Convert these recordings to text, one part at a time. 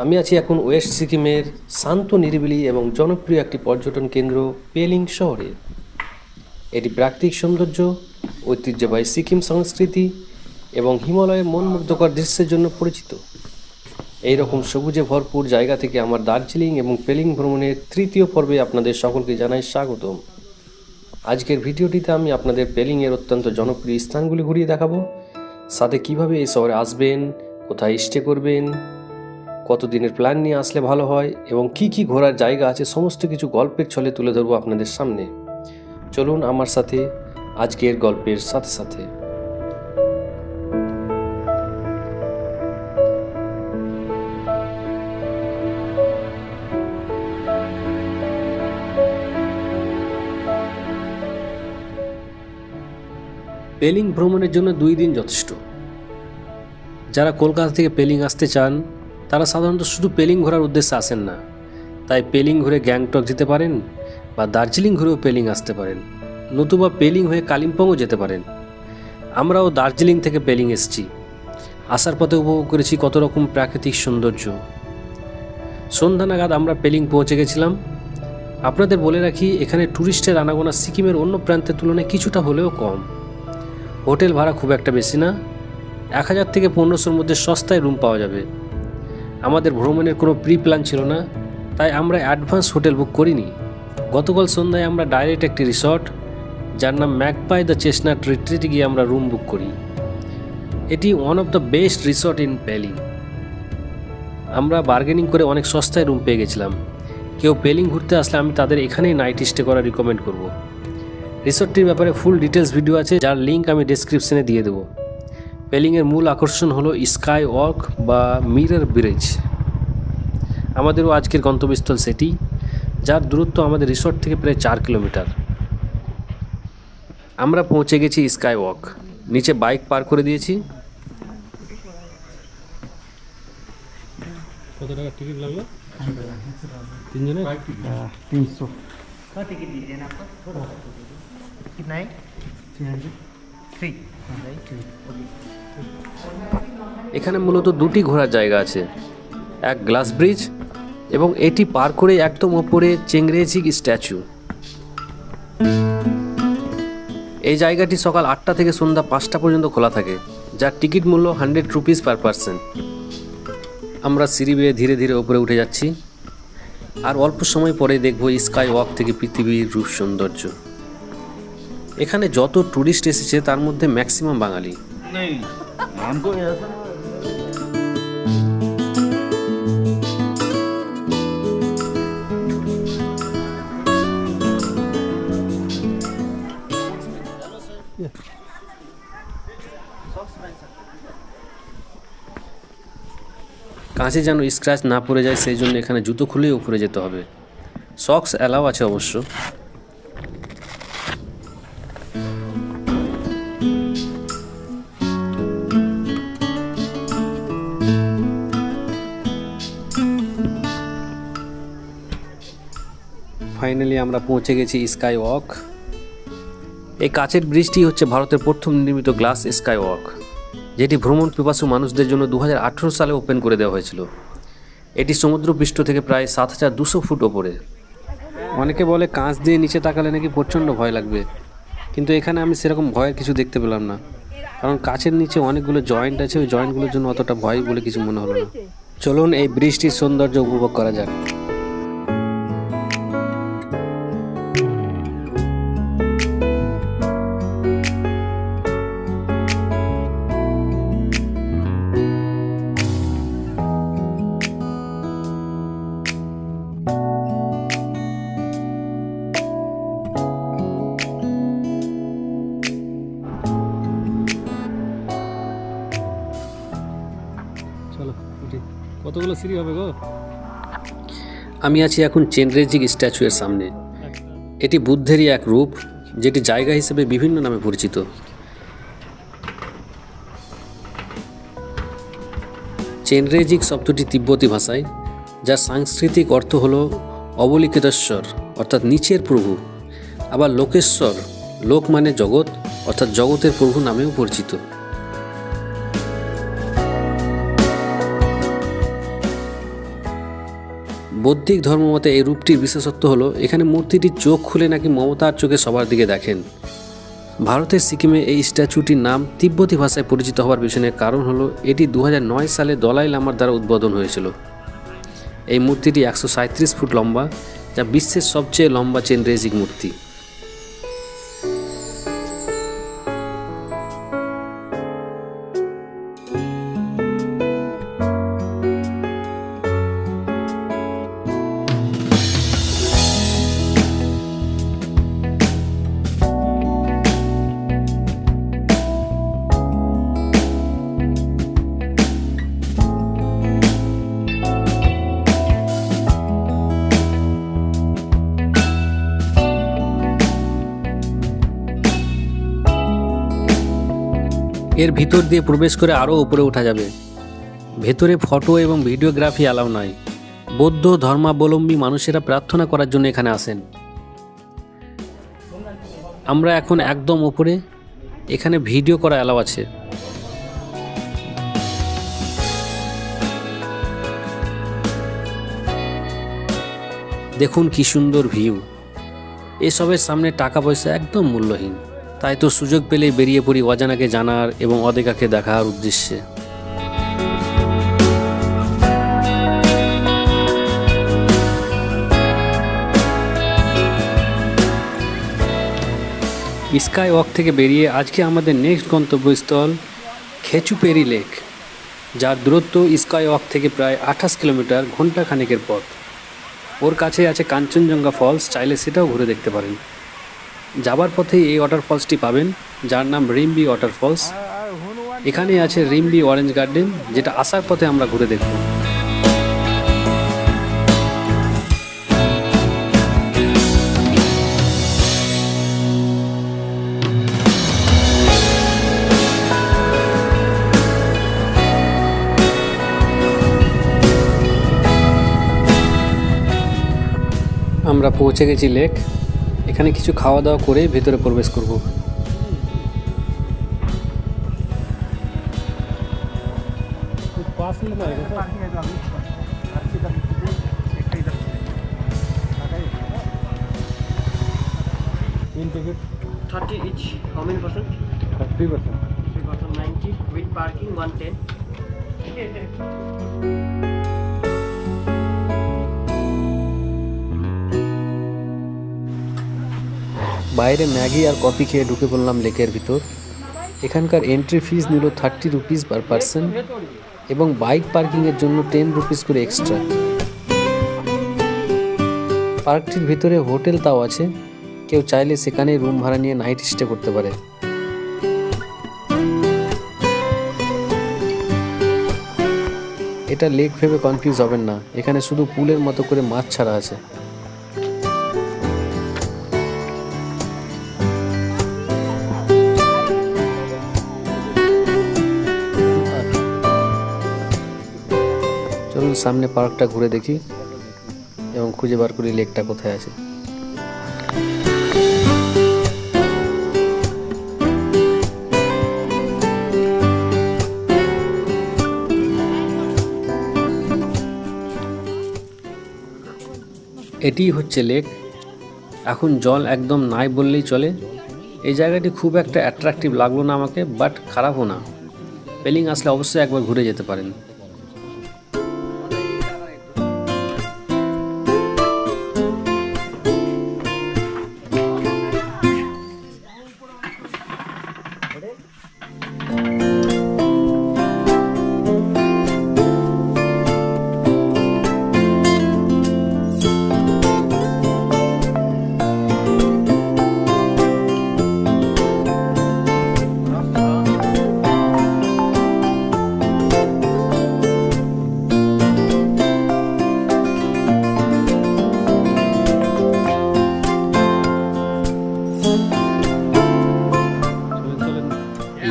আমি আছি এখন ওয়েস্ট সিকিমের শান্ত নিরিবিলি এবং জনপ্রিয় একটি পর্যটন কেন্দ্র পেলিং শহরে। এটি প্রাকৃতিক সৌন্দর্য, ঐতিহ্যবাহী সিকিম সংস্কৃতি এবং হিমালয়ের মনমুগ্ধকর দৃশ্যের জন্য পরিচিত। এই রকম সবুজে ভরপুর জায়গা থেকে আমার দার্জিলিং এবং পেলিং ভ্রমণের তৃতীয় পর্বে আপনাদের সকলকে জানাই স্বাগতম। আজকের ভিডিওটিতে আমি আপনাদের পেলিংয়ের অত্যন্ত জনপ্রিয় স্থানগুলি ঘুরিয়ে দেখাবো, সাথে কিভাবে এই শহরে আসবেন, কোথায় স্টে করবেন, কতদিনের প্ল্যান নিয়ে আসলে ভালো হয় এবং কি কি ঘোরার জায়গা আছে সমস্ত কিছু গল্পের ছলে তুলে ধরবো আপনাদের সামনে। চলুন আমার সাথে আজকের গল্পের সাথে সাথে। পেলিং ভ্রমণের জন্য 2 দিন যথেষ্ট। যারা কলকাতা থেকে পেলিং আসতে চান তারা সাধারণত শুধু পেলিং ঘোরার উদ্দেশ্যে আসেন না, তাই পেলিং ঘুরে গ্যাংটক যেতে পারেন বা দার্জিলিং ঘুরেও পেলিং আসতে পারেন, নতুবা পেলিং হয়ে কালিম্পংও যেতে পারেন। আমরাও দার্জিলিং থেকে পেলিং এসেছি। আসার পথে উপভোগ করেছি কত রকম প্রাকৃতিক সৌন্দর্য। সন্ধ্যা নাগাদ আমরা পেলিং পৌঁছে গেছিলাম। আপনাদের বলে রাখি, এখানে ট্যুরিস্টের আনাগোনা সিকিমের অন্য প্রান্তের তুলনায় কিছুটা হলেও কম। হোটেল ভাড়া খুব একটা বেশি না, 1000 থেকে 1500-র মধ্যে সস্তায় রুম পাওয়া যাবে। আমাদের ভ্রমণের কোনো প্রি প্ল্যান ছিল না, তাই আমরা অ্যাডভান্স হোটেল বুক করিনি। গতকাল সন্ধ্যায় আমরা ডাইরেক্ট একটি রিসর্ট, যার নাম ম্যাকপাই দ্য চেস্টনাট রিট্রিটে গিয়ে আমরা রুম বুক করি। এটি one of the best resort in Pelling. আমরা বার্গেনিং করে অনেক সস্তায় রুম পেয়ে গেছিলাম। কেউ পেলিং ঘুরতে আসলে আমি তাদের এখানেই নাইট স্টে করা রিকমেন্ড করব। রিসর্টটির ব্যাপারে ফুল ডিটেলস ভিডিও আছে, যার লিঙ্ক আমি ডেসক্রিপশনে দিয়ে দেবো। পেলিংয়ের মূল আকর্ষণ হলো স্কাই ওয়াক বা মিরর ব্রিজ। আমাদেরও আজকের গন্তব্যস্থল সেটি, যার দূরত্ব আমাদের রিসর্ট থেকে প্রায় 4 কিলোমিটার। আমরা পৌঁছে গেছি স্কাই ওয়াক। নিচে বাইক পার্ক করে দিয়েছি। কত টাকা টিকিট লাগলো? 3 জনের 300। टिकट दीजिए ना आपको कितना है 3 এখানে মূলত 2টি ঘোরার জায়গা আছে, এক গ্লাস ব্রিজ এবং এটি পার করে একদম ওপরে চেংরেজিক স্ট্যাচু। এই জায়গাটি সকাল 8টা থেকে সন্ধ্যা 5টা পর্যন্ত খোলা থাকে, যার টিকিট মূল্য 100 রুপিস পার পারসন। আমরা সিঁড়ি বেয়ে ধীরে ধীরে ওপরে উঠে যাচ্ছি, আর অল্প সময় পরে দেখব স্কাই ওয়াক থেকে পৃথিবীর রূপ সৌন্দর্য। এখানে যত ট্যুরিস্ট এসেছে তার মধ্যে ম্যাক্সিমাম বাঙালি। কাছে যেন স্ক্র্যাচ না পড়ে যায়, সেই জন্য এখানে জুতো খুলেই উপরে যেতে হবে। সক্স অ্যালাউ আছে অবশ্য। ফাইনালি আমরা পৌঁছে গেছি স্কাই ওয়াক। এই কাচের ব্রিজটি হচ্ছে ভারতের প্রথম নির্মিত গ্লাস স্কাই ওয়াক, যেটি ভ্রমণ পিপাসু মানুষদের জন্য 2018 সালে ওপেন করে দেওয়া হয়েছিল। এটি সমুদ্রপৃষ্ঠ থেকে প্রায় 7200 ফুট ওপরে। অনেকে বলে কাঁচ দিয়ে নিচে তাকালে নাকি প্রচণ্ড ভয় লাগবে, কিন্তু এখানে আমি সেরকম ভয়ের কিছু দেখতে পেলাম না, কারণ কাচের নিচে অনেকগুলো জয়েন্ট আছে। ওই জয়েন্টগুলোর জন্য অতটা ভয় বলে কিছু মনে হলো না। চলুন এই ব্রিজটির সৌন্দর্য উপভোগ করা যাক। কতগুলো সিঁড়ি হবে গো? আমি আছি এখন চেনরেজিক স্ট্যাচুয়ের সামনে। এটি বুদ্ধেরই এক রূপ, যেটি জায়গা হিসেবে বিভিন্ন নামে পরিচিত। চেনরেজিক শব্দটি তিব্বতী ভাষায়, যার সাংস্কৃতিক অর্থ হল অবলিখিতেশ্বর অর্থাৎ নিচের প্রভু। আবার লোকেশ্বর, লোক মানে জগৎ অর্থাৎ জগতের প্রভু নামেও পরিচিত। বৌদ্ধিক ধর্মমতে এই রূপটির বিশেষত্ব হলো এখানে মূর্তিটির চোখ খুলে নাকি মমতার চোখে সবার দিকে দেখেন। ভারতের সিকিমে এই স্ট্যাচুটির নাম তিব্বতী ভাষায় পরিচিত হওয়ার পিছনে কারণ হলো এটি 2009 সালে দলাই লামার দ্বারা উদ্বোধন হয়েছিল। এই মূর্তিটি 137 ফুট লম্বা, যা বিশ্বের সবচেয়ে লম্বা চেন রেজিং মূর্তি। এর ভিতর দিয়ে প্রবেশ করে আরও উপরে ওঠা যাবে। ভেতরে ফটো এবং ভিডিওগ্রাফি অ্যালাউ নয়। বৌদ্ধ ধর্মাবলম্বী মানুষেরা প্রার্থনা করার জন্য এখানে আসেন। আমরা এখন একদম উপরে, এখানে ভিডিও করা অ্যালাউ আছে। দেখুন কি সুন্দর ভিউ। এসবের সামনে টাকা পয়সা একদম মূল্যহীন। তাই তো সুযোগ পেলেই বেরিয়ে পড়ি অজানাকে জানার এবং অদেখাকে দেখার উদ্দেশ্যে। স্কাই ওয়াক থেকে বেরিয়ে আজকে আমাদের নেক্সট গন্তব্যস্থল খেচুপেরি লেক, যার দূরত্ব স্কাই ওয়াক থেকে প্রায় 28 কিলোমিটার, ঘন্টা খানেকের পথ। ওর কাছে আছে কাঞ্চনজঙ্ঘা ফলস, চাইলে সেটাও ঘুরে দেখতে পারেন। যাবার পথে এই ওয়াটারফলসটি পাবেন, যার নাম রিম্বি ওয়াটারফলস। এখানে আছে রিম্বি অরেঞ্জ গার্ডেন, যেটা আসার পথে আমরা ঘুরে দেখব। আমরা পৌঁছে গেছি লেক। এখানে কিছু খাওয়া দাওয়া করে ভিতরে প্রবেশ করব। Ticket 30 each. How many percent? 30%. 3% 90 with parking 110. বাইরে ম্যাগি আর কফি খেয়ে ঢুকে পড়লাম লেকের ভিতর। এখানকার এন্ট্রি ফিস নিল 30 রুপিস পার পারসন এবং বাইক পার্কিংয়ের জন্য 10 রুপিস করে এক্সট্রা। পার্কটির ভিতরে হোটেল তাও আছে, কেউ চাইলে সেখানে রুম ভাড়া নিয়ে নাইট স্টে করতে পারে। এটা লেক ভেবে কনফিউজ হবেন না, এখানে শুধু পুলের মতো করে মাছ ছাড়া আছে। চলুন সামনে পার্কটা ঘুরে দেখি এবং খুঁজে বার করি লেকটা কোথায় আছে। এটিই হচ্ছে লেক। এখন জল একদম নাই বললেই চলে। এই জায়গাটি খুব একটা অ্যাট্রাকটিভ লাগলো না আমাকে, বাট খারাপও না। পেলিং আসলে অবশ্যই একবার ঘুরে যেতে পারেন।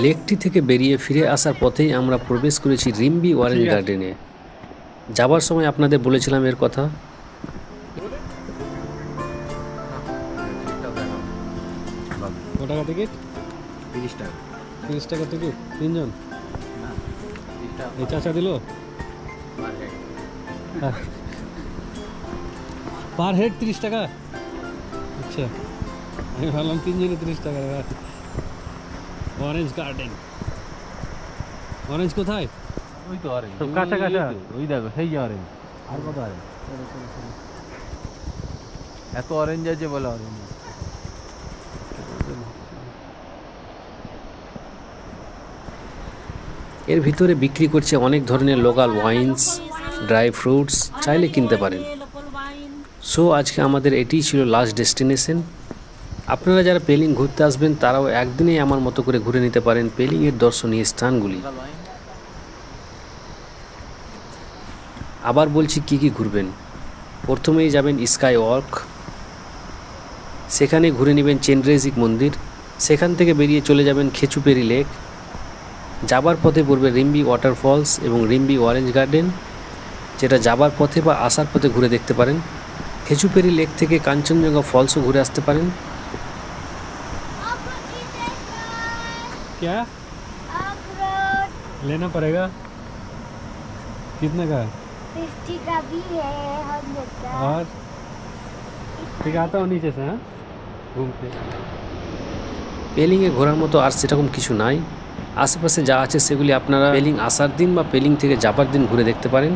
লেকটি থেকে বেরিয়ে ফিরে আসার পথেই আমরা প্রবেশ করেছি রিম্বি অরেঞ্জ গার্ডেনে। যাবার সময় আপনাদের বলেছিলাম এর কথা। কত টাকা টিকিট? 30 টাকা। 30 টাকা টিকিট তিনজন? এই চাচা দিল? পার হেড 30 টাকা। আচ্ছা, আমি ভাবলাম 3 জনে 30 টাকা। অরেঞ্জ গার্ডেন, অরেঞ্জ কোথায়? ওই তো অরেঞ্জ, সব কাঁচা কাঁচা। ওই দেখো সেই অরেঞ্জ। আর কত অরেঞ্জ? এত অরেঞ্জ আছে বলে অরেঞ্জ। এর ভিতরে বিক্রি করছে অনেক ধরনের লোকাল ওয়াইনস, ড্রাই ফ্রুটস, চাইলে কিনতে পারেন। সো আজকে আমাদের এটিই ছিল লাস্ট ডেস্টিনেশন। আপনারা যারা পেলিং ঘুরতে আসবেন তারাও একদিনেই আমার মতো করে ঘুরে নিতে পারেন পেলিংয়ের দর্শনীয় স্থানগুলি। আবার বলছি কি কি ঘুরবেন। প্রথমেই যাবেন স্কাই ওয়াক, সেখানে ঘুরে নেবেন চেনরেজিক মন্দির, সেখান থেকে বেরিয়ে চলে যাবেন খেচুপেরি লেক, যাবার পথে পড়বে রিম্বি ওয়াটারফলস এবং রিম্বি অরেঞ্জ গার্ডেন, যেটা যাবার পথে বা আসার পথে ঘুরে দেখতে পারেন। খেচুপেরি লেক থেকে কাঞ্চনজঙ্ঘা ফলসও ঘুরে আসতে পারেন। क्या अखरोट लेना पड़ेगा? कितने का है? 50 का भी है 100 का। और ठीक आता हूँ नीचे से। हाँ, घूम के। পেলিংয়ে ঘোরার মতো আর সেরকম কিছু নাই। আশেপাশে যা আছে সেগুলি আপনারা পেলিং আসার দিন বা পেলিং থেকে যাবার দিন ঘুরে দেখতে পারেন।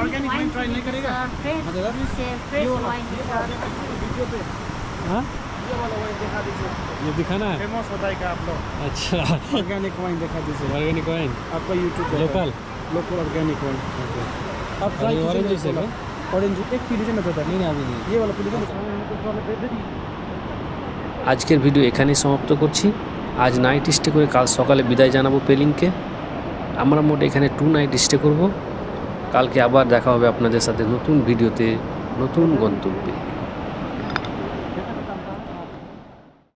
ऑर्गेनिक वाइन ट्राई नहीं करेगा? फ्रेश वाइन हाँ, ये दिखाना है। फेमस बताएगा आप लोग। अच्छा, ऑर्गेनिक वाइन दिखा दीजिए ऑर्गेनिक वाइन आपका YouTube local. Local organic wine. आप ट्राई ये ऑरेंज कीजिए। जैसे ऑरेंज एक पीलीजन में देता नहीं, अभी नहीं। ये वाला पीलीजन আজকের ভিডিও এখানেই সমাপ্ত করছি। আজ নাইট স্টে করে কাল সকালে বিদায় জানাবো পেলিংকে। আমরা মোট এখানে 2 নাইট স্টে করব। কালকে আবার দেখা হবে আপনাদের সাথে নতুন ভিডিওতে, নতুন গন্তব্যে।